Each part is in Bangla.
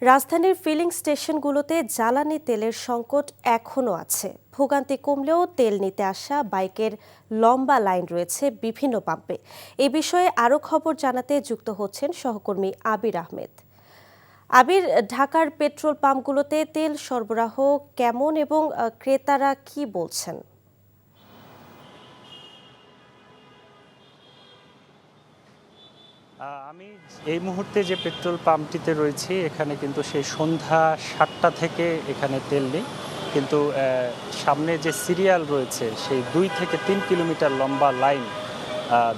রাজধানীর ফিলিং স্টেশনগুলোতে জ্বালানি তেলের সংকট এখনও আছে। ভোগান্তি কমলেও তেল নিতে আসা বাইকের লম্বা লাইন রয়েছে বিভিন্ন পাম্পে। এ বিষয়ে আরও খবর জানাতে যুক্ত হচ্ছেন সহকর্মী আবির আহমেদ। আবির, ঢাকার পেট্রোল পাম্পগুলোতে তেল সরবরাহ কেমন এবং ক্রেতারা কি বলছেন? আমি এই মুহূর্তে যে পেট্রোল পাম্পটিতে রয়েছি, এখানে কিন্তু সেই সন্ধ্যা ৭টা থেকে এখানে তেল নেই, কিন্তু সামনে যে সিরিয়াল রয়েছে সেই ২ থেকে ৩ কিলোমিটার লম্বা লাইন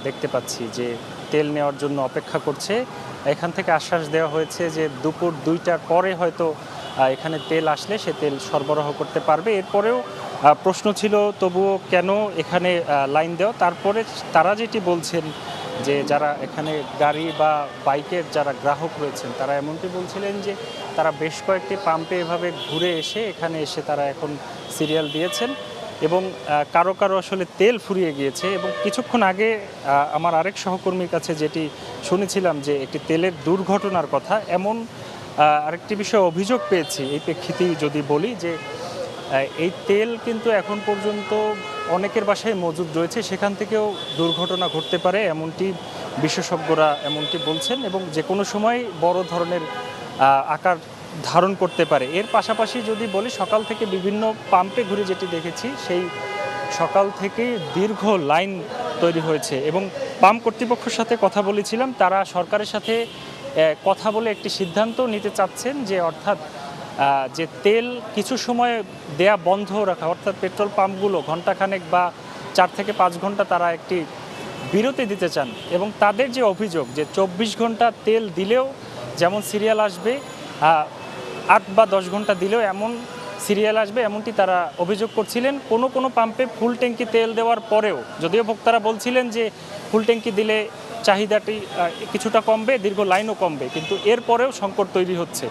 দেখতে পাচ্ছি যে তেল নেওয়ার জন্য অপেক্ষা করছে। এখান থেকে আশ্বাস দেওয়া হয়েছে যে দুপুর ২টার পরে হয়তো এখানে তেল আসলে সে তেল সরবরাহ করতে পারবে। এরপরেও প্রশ্ন ছিল তবুও কেন এখানে লাইন দেওয়া। তারপরে তারা যেটি বলছেন যে যারা এখানে গাড়ি বা বাইকের যারা গ্রাহক রয়েছেন তারা এমনটি বলছিলেন যে তারা বেশ কয়েকটি পাম্পে এভাবে ঘুরে এখানে এসে তারা এখন সিরিয়াল দিয়েছেন এবং কারো কারো আসলে তেল ফুরিয়ে গিয়েছে। এবং কিছুক্ষণ আগে আমার আরেক সহকর্মীর কাছে যেটি শুনেছিলাম যে একটি তেলের দুর্ঘটনার কথা, এমন আরেকটি বিষয়ে অভিযোগ পেয়েছি। এই প্রেক্ষিতেই যদি বলি যে এই তেল কিন্তু এখন পর্যন্ত অনেকের বাসায় মজুদ রয়েছে, সেখান থেকেও দুর্ঘটনা ঘটতে পারে এমনটি বিশেষজ্ঞরা এমনটি বলছেন এবং যে কোনো সময় বড় ধরনের আকার ধারণ করতে পারে। এর পাশাপাশি যদি বলি, সকাল থেকে বিভিন্ন পাম্পে ঘুরে যেটি দেখেছি, সেই সকাল থেকে দীর্ঘ লাইন তৈরি হয়েছে এবং পাম্প কর্তৃপক্ষের সাথে কথা বলেছিলাম। তারা সরকারের সাথে কথা বলে একটি সিদ্ধান্ত নিতে চাচ্ছেন যে অর্থাৎ যে তেল কিছু সময় দেয়া বন্ধ রাখা, অর্থাৎ পেট্রোল পাম্পগুলো ঘন্টাখানেক বা ৪ থেকে ৫ ঘন্টা তারা একটি বিরতি দিতে চান। এবং তাদের যে অভিযোগ যে ২৪ ঘন্টা তেল দিলেও যেমন সিরিয়াল আসবে, ৮ বা ১০ ঘন্টা দিলেও এমন সিরিয়াল আসবে, এমনটি তারা অভিযোগ করছিলেন। কোনো কোনো পাম্পে ফুল ট্যাঙ্কি তেল দেওয়ার পরেও, যদিও ভোক্তারা বলছিলেন যে ফুল ট্যাঙ্কি দিলে চাহিদাটি কিছুটা কমবে, দীর্ঘ লাইনও কমবে, কিন্তু এরপরেও সংকট তৈরি হচ্ছে।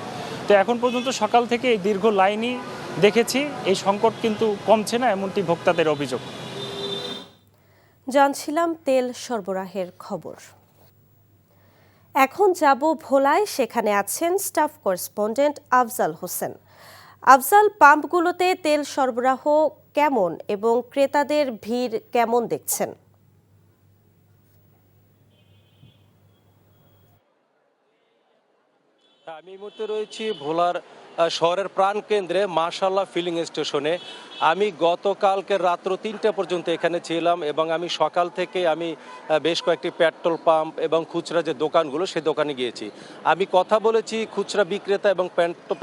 তো এখন পর্যন্ত সকাল থেকে এই দীর্ঘ লাইনই দেখেছি, এই সংকট কিন্তু কমছে না, এমনটি ভোক্তাদের অভিযোগ। জানছিলাম তেল সরবরাহের খবর। এখন যাব ভোলায়, সেখানে আছেন স্টাফ করেসপন্ডেন্ট আফজাল হোসেন। আফজাল, পাম্পগুলোতে তেল সরবরাহ কেমন এবং ক্রেতাদের ভিড় কেমন দেখছেন? আমি এই মুহূর্তে রয়েছি ভোলার শহরের প্রাণকেন্দ্রে মাশাআল্লাহ ফিলিং স্টেশনে। আমি গতকালকে রাত্র ৩টা পর্যন্ত এখানে ছিলাম এবং আমি সকাল থেকে আমি বেশ কয়েকটি পেট্রোল পাম্প এবং খুচরা যে দোকানগুলো সেই দোকানে গিয়েছি। আমি কথা বলেছি খুচরা বিক্রেতা এবং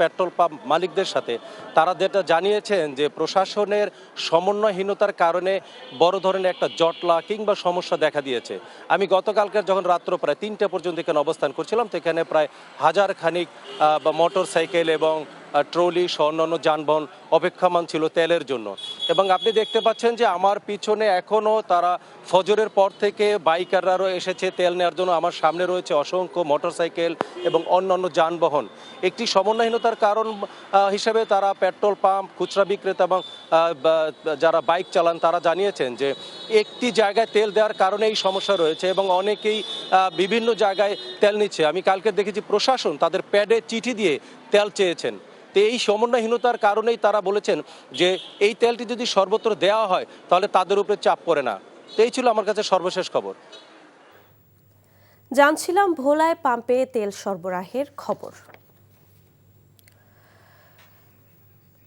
পেট্রোল পাম্প মালিকদের সাথে। তারা যেটা জানিয়েছেন যে প্রশাসনের সমন্বয়হীনতার কারণে বড় ধরনের একটা জটলা কিংবা সমস্যা দেখা দিয়েছে। আমি গতকালকে যখন রাত্র প্রায় ৩টা পর্যন্ত এখানে অবস্থান করছিলাম, তো এখানে প্রায় হাজার খানিক মোটর সাইকেল এবং ট্রলি সহ অন্যান্য যানবাহন অপেক্ষমান ছিল তেলের জন্য। এবং আপনি দেখতে পাচ্ছেন যে আমার পিছনে এখনও তারা ফজরের পর থেকে বাইকাররাও এসেছে তেল নেওয়ার জন্য। আমার সামনে রয়েছে অসংখ্য মোটরসাইকেল এবং অন্যান্য যানবাহন। একটি সমন্বয়হীনতার কারণ হিসেবে তারা পেট্রোল পাম্প, খুচরা বিক্রেতা এবং যারা বাইক চালান তারা জানিয়েছেন যে একটি জায়গায় তেল দেওয়ার কারণে এই সমস্যা রয়েছে এবং অনেকেই বিভিন্ন জায়গায় তেল নিচ্ছে। আমি কালকে দেখেছি প্রশাসন তাদের প্যাডে চিঠি দিয়ে তেল চেয়েছেন। তো এই সমন্বয়হীনতার কারণেই তারা বলেছেন যে এই তেলটি যদি সর্বত্র দেওয়া হয় তাহলে তাদের উপরে চাপ পড়ে না। তো এই ছিল আমার কাছে সর্বশেষ খবর। জানছিলাম ভোলায় পাম্পে তেল সরবরাহের খবর।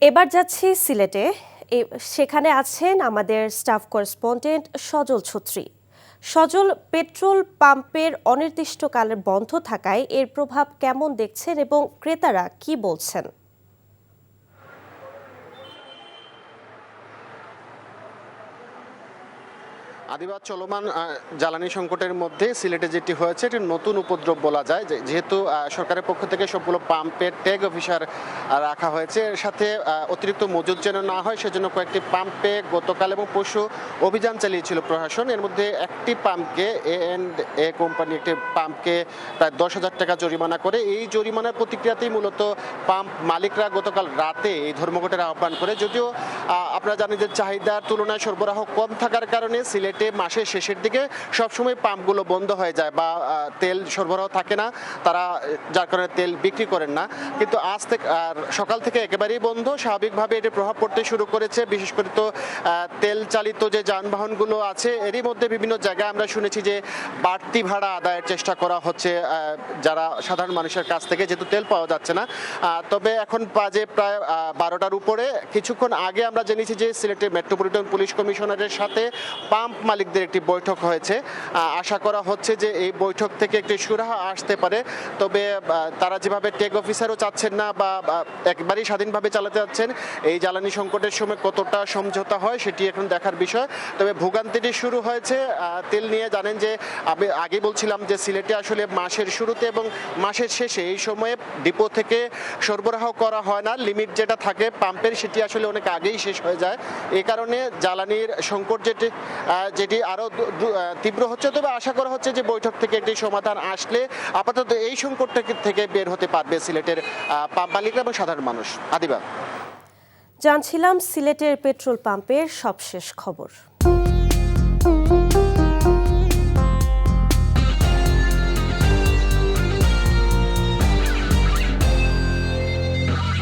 এবার যাচ্ছি সিলেটে, সেখানে আছেন আমাদের স্টাফ করেসপন্ডেন্ট সজল ছত্রী। সজল, পেট্রোল পাম্পের অনির্দিষ্টকালের বন্ধ থাকায় এর প্রভাব কেমন দেখছেন এবং ক্রেতারা কি বলছেন? আদিবাদ চলমান জ্বালানি সংকটের মধ্যে সিলেটে যেটি হয়েছে এটি নতুন উপদ্রব বলা যায়, যেহেতু সরকারের পক্ষ থেকে সবগুলো পাম্পের ট্যাগ অফিসার রাখা হয়েছে। এর সাথে অতিরিক্ত মজুদ যেন না হয় সেজন্য কয়েকটি পাম্পে গতকাল এবং পরশু অভিযান চালিয়েছিল প্রশাসন। এর মধ্যে একটি পাম্পকে A&A কোম্পানি একটি পাম্পকে প্রায় 10,000 টাকা জরিমানা করে। এই জরিমানার প্রতিক্রিয়াতেই মূলত পাম্প মালিকরা গতকাল রাতে এই ধর্মঘটের আহ্বান করে। যদিও আপনারা জানেন যে চাহিদার তুলনায় সরবরাহ কম থাকার কারণে সিলেটে সিলেটে মাসের শেষের দিকে সবসময় পাম্পগুলো বন্ধ হয়ে যায় বা তেল সরবরাহ থাকে না, তারা যার কারণে তেল বিক্রি করেন না। কিন্তু আজ থেকে আর সকাল থেকে একেবারেই বন্ধ। স্বাভাবিকভাবে এটি প্রভাব পড়তে শুরু করেছে, বিশেষ করে তো তেল চালিত যে যানবাহনগুলো আছে এরই মধ্যে বিভিন্ন জায়গায় আমরা শুনেছি যে বাড়তি ভাড়া আদায়ের চেষ্টা করা হচ্ছে যারা সাধারণ মানুষের কাছ থেকে, যেহেতু তেল পাওয়া যাচ্ছে না। তবে এখন বাজে প্রায় 12টার উপরে। কিছুক্ষণ আগে আমরা জেনেছি যে সিলেটের মেট্রোপলিটন পুলিশ কমিশনারের সাথে পাম্প মালিকদের একটি বৈঠক হয়েছে। আশা করা হচ্ছে যে এই বৈঠক থেকে একটি সুরাহা আসতে পারে। তবে তারা যেভাবে টেক অফিসারও চাচ্ছেন না বা একবারেই স্বাধীনভাবে চালাতে যাচ্ছেন, এই জ্বালানি সংকটের সময় কতটা সমঝোতা হয় সেটি এখন দেখার বিষয়। তবে ভোগান্তিটি শুরু হয়েছে তেল নিয়ে। জানেন যে আমি আগে বলছিলাম যে সিলেটে আসলে মাসের শুরুতে এবং মাসের শেষে এই সময়ে ডিপো থেকে সরবরাহ করা হয় না, লিমিট যেটা থাকে পাম্পের সেটি আসলে অনেক আগেই শেষ হয়ে যায়। এই কারণে জ্বালানির সংকট যেটি আরও তীব্র হচ্ছে। তবে আশা করা হচ্ছে যে বৈঠক থেকে একটি সমাধান আসলে আপাতত এই সংকটটা থেকে বের হতে পারবে সিলেটের পাম্প মালিকরা এবং সাধারণ মানুষ। আদিবা, জানছিলাম সিলেটের পেট্রোল পাম্পের সবশেষ খবর।